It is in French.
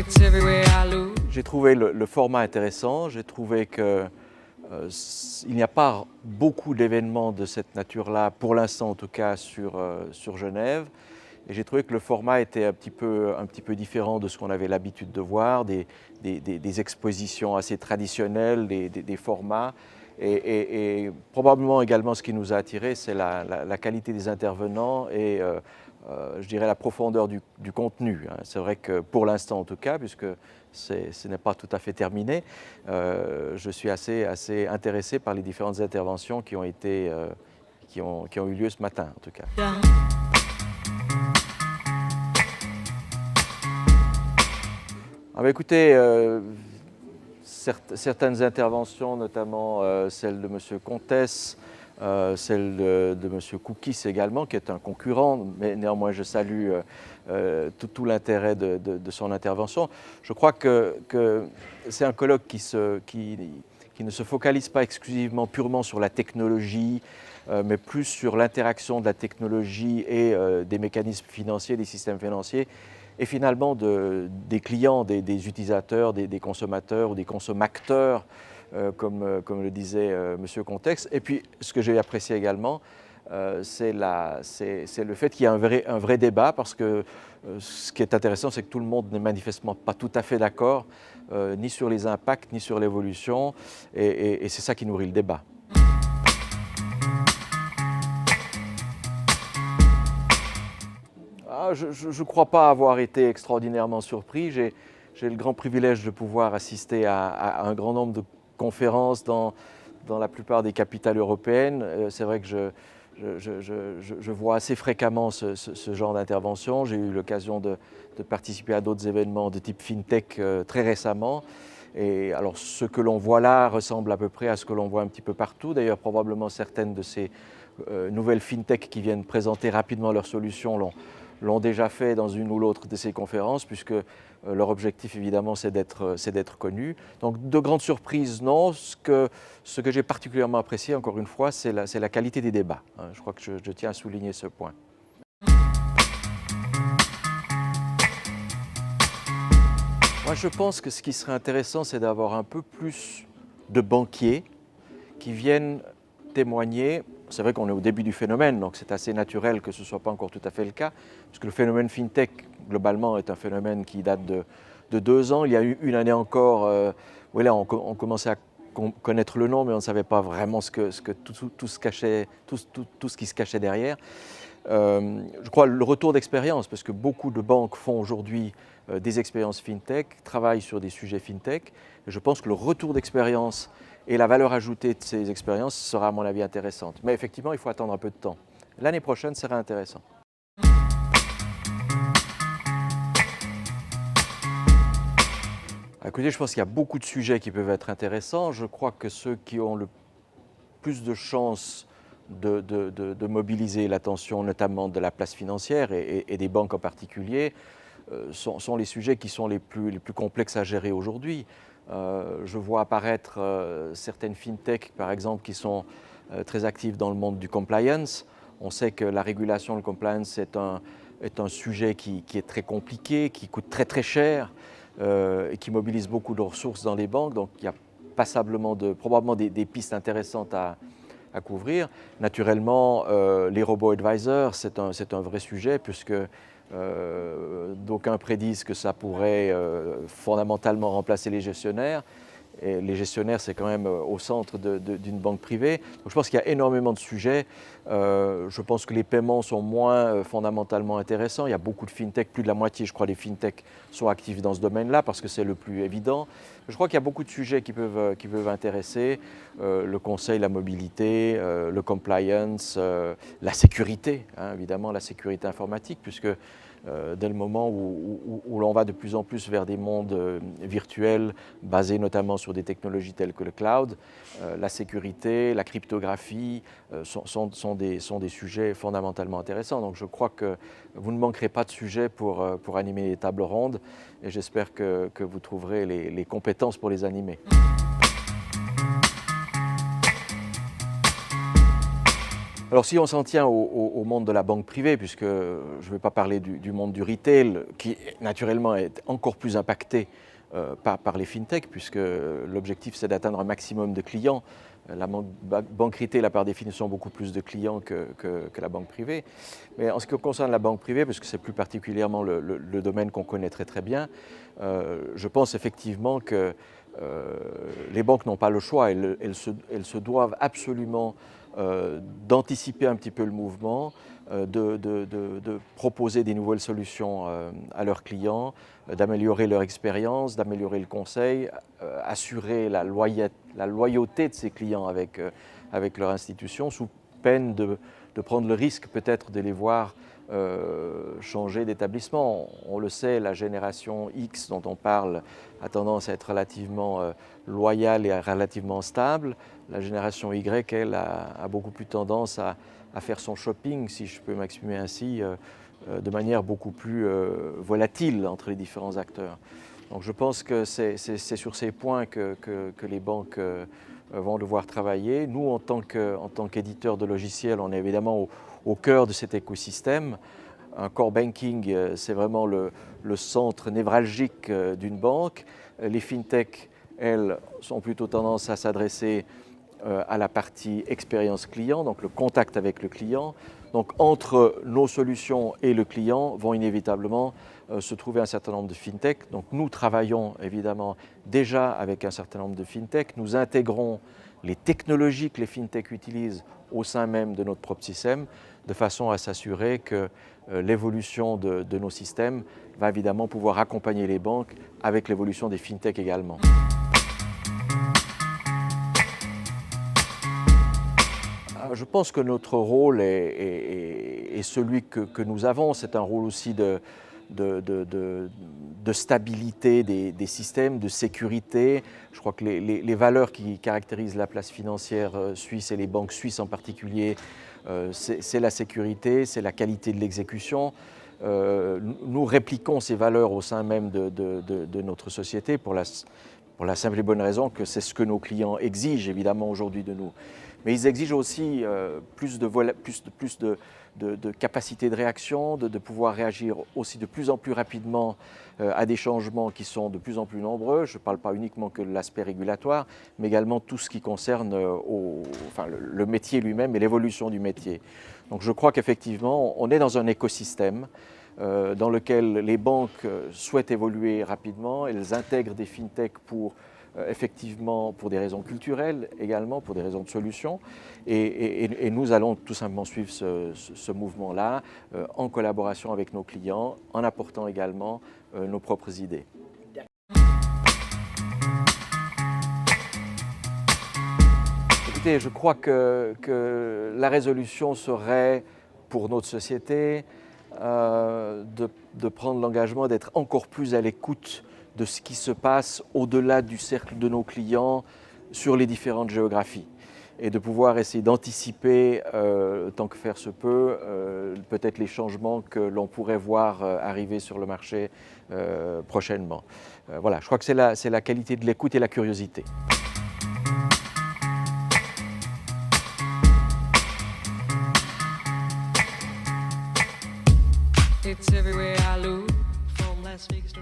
it's everywhere I lose. J'ai trouvé le format intéressant, j'ai trouvé que il n'y a pas beaucoup d'événements de cette nature-là, pour l'instant en tout cas, sur Genève. Et j'ai trouvé que le format était un petit peu différent de ce qu'on avait l'habitude de voir, des expositions assez traditionnelles, des formats. Et probablement également ce qui nous a attirés, c'est la qualité des intervenants et je dirais la profondeur du contenu. C'est vrai que pour l'instant en tout cas, puisque ce n'est pas tout à fait terminé, je suis assez intéressé par les différentes interventions qui ont eu lieu ce matin en tout cas. Ah bah écoutez, certaines interventions, notamment celle de M. Comtesse, celle de M. Koukis également, qui est un concurrent, mais néanmoins je salue tout l'intérêt de son intervention. Je crois que c'est un colloque qui ne se focalise pas exclusivement purement sur la technologie, mais plus sur l'interaction de la technologie et des mécanismes financiers, des systèmes financiers, et finalement des clients, des utilisateurs, des consommateurs ou des consommateurs, comme le disait M. Comtesse. Et puis, ce que j'ai apprécié également, c'est le fait qu'il y a un vrai débat, parce que ce qui est intéressant, c'est que tout le monde n'est manifestement pas tout à fait d'accord, ni sur les impacts, ni sur l'évolution, et c'est ça qui nourrit le débat. Ah, je ne crois pas avoir été extraordinairement surpris. J'ai le grand privilège de pouvoir assister à un grand nombre de conférences dans la plupart des capitales européennes. C'est vrai que je vois assez fréquemment ce genre d'intervention. J'ai eu l'occasion de participer à d'autres événements de type FinTech très récemment. Et alors ce que l'on voit là ressemble à peu près à ce que l'on voit un petit peu partout. D'ailleurs, probablement certaines de ces nouvelles FinTech qui viennent présenter rapidement leurs solutions l'ont déjà fait dans une ou l'autre de ces conférences, puisque leur objectif, évidemment, c'est d'être connus. Donc, de grandes surprises, non. Ce que j'ai particulièrement apprécié, encore une fois, c'est la qualité des débats. Je crois que je tiens à souligner ce point. Moi, je pense que ce qui serait intéressant, c'est d'avoir un peu plus de banquiers qui viennent témoigner. C'est vrai qu'on est au début du phénomène, donc c'est assez naturel que ce ne soit pas encore tout à fait le cas, puisque le phénomène FinTech, globalement, est un phénomène qui date de 2 ans. Il y a eu une année encore, où là, on commençait à connaître le nom, mais on ne savait pas vraiment tout ce qui se cachait derrière. Je crois le retour d'expérience, parce que beaucoup de banques font aujourd'hui des expériences FinTech, travaillent sur des sujets FinTech. Et je pense que le retour d'expérience et la valeur ajoutée de ces expériences sera, à mon avis, intéressante. Mais effectivement, il faut attendre un peu de temps. L'année prochaine sera intéressant. Écoutez, je pense qu'il y a beaucoup de sujets qui peuvent être intéressants. Je crois que ceux qui ont le plus de chances de mobiliser l'attention, notamment de la place financière et des banques en particulier, sont les sujets qui sont les plus complexes à gérer aujourd'hui. Je vois apparaître certaines FinTech, par exemple, qui sont très actives dans le monde du compliance. On sait que la régulation, le compliance, est un sujet qui est très compliqué, qui coûte très très cher et qui mobilise beaucoup de ressources dans les banques. Donc il y a probablement des pistes intéressantes à couvrir. Naturellement, les robo-advisors, c'est un vrai sujet, puisque d'aucuns prédisent que ça pourrait fondamentalement remplacer les gestionnaires. Et les gestionnaires, c'est quand même au centre d'une banque privée. Donc je pense qu'il y a énormément de sujets. Je pense que les paiements sont moins fondamentalement intéressants. Il y a beaucoup de FinTech, plus de la moitié, je crois, des FinTech sont actifs dans ce domaine-là parce que c'est le plus évident. Je crois qu'il y a beaucoup de sujets qui peuvent intéresser. Le conseil, la mobilité, le compliance, la sécurité, évidemment la sécurité informatique, puisque dès le moment où l'on va de plus en plus vers des mondes virtuels basés notamment sur des technologies telles que le cloud, la sécurité, la cryptographie sont des sujets fondamentalement intéressants. Donc je crois que vous ne manquerez pas de sujets pour animer les tables rondes et j'espère que vous trouverez les compétences pour les animer. Alors si on s'en tient au monde de la banque privée, puisque je ne vais pas parler du monde du retail, qui naturellement est encore plus impacté par les fintechs, puisque l'objectif c'est d'atteindre un maximum de clients. La banque retail a par définition beaucoup plus de clients que la banque privée. Mais en ce qui concerne la banque privée, parce que c'est plus particulièrement le domaine qu'on connaît très très bien, je pense effectivement que les banques n'ont pas le choix, elles se doivent absolument d'anticiper un petit peu le mouvement, de proposer des nouvelles solutions à leurs clients, d'améliorer leur expérience, d'améliorer le conseil, assurer la loyauté de ces clients avec leur institution, sous peine de prendre le risque peut-être de les voir changer d'établissement. On le sait, la génération X dont on parle a tendance à être relativement loyale et relativement stable. La génération Y, elle, a beaucoup plus tendance à faire son shopping, si je peux m'exprimer ainsi, de manière beaucoup plus volatile entre les différents acteurs. Donc je pense que c'est sur ces points que les banques vont devoir travailler. Nous, en tant qu'éditeurs de logiciels, on est évidemment au cœur de cet écosystème. Un core banking, c'est vraiment le centre névralgique d'une banque. Les fintechs, elles, ont plutôt tendance à s'adresser à la partie expérience client, donc le contact avec le client. Donc entre nos solutions et le client vont inévitablement se trouver un certain nombre de fintechs. Donc nous travaillons évidemment déjà avec un certain nombre de fintechs. Nous intégrons les technologies que les fintechs utilisent au sein même de notre propre système, de façon à s'assurer que l'évolution de nos systèmes va évidemment pouvoir accompagner les banques avec l'évolution des fintechs également. Je pense que notre rôle est celui que nous avons. C'est un rôle aussi de stabilité des systèmes, de sécurité. Je crois que les valeurs qui caractérisent la place financière suisse et les banques suisses en particulier, c'est la sécurité, c'est la qualité de l'exécution. Nous répliquons ces valeurs au sein même de notre société pour la simple et bonne raison que c'est ce que nos clients exigent évidemment aujourd'hui de nous. Mais ils exigent aussi plus de capacité de réaction, de pouvoir réagir aussi de plus en plus rapidement à des changements qui sont de plus en plus nombreux. Je ne parle pas uniquement que de l'aspect régulatoire, mais également tout ce qui concerne le métier lui-même et l'évolution du métier. Donc je crois qu'effectivement, on est dans un écosystème dans lequel les banques souhaitent évoluer rapidement. Elles intègrent des fintechs effectivement pour des raisons culturelles, également pour des raisons de solutions. Et nous allons tout simplement suivre ce mouvement-là en collaboration avec nos clients, en apportant également nos propres idées. Écoutez, je crois que la résolution serait, pour notre société, de prendre l'engagement d'être encore plus à l'écoute de ce qui se passe au-delà du cercle de nos clients sur les différentes géographies et de pouvoir essayer d'anticiper, tant que faire se peut, peut-être les changements que l'on pourrait voir arriver sur le marché prochainement. Voilà, je crois que c'est la qualité de l'écoute et la curiosité. It's everywhere I look, from Las Vegas to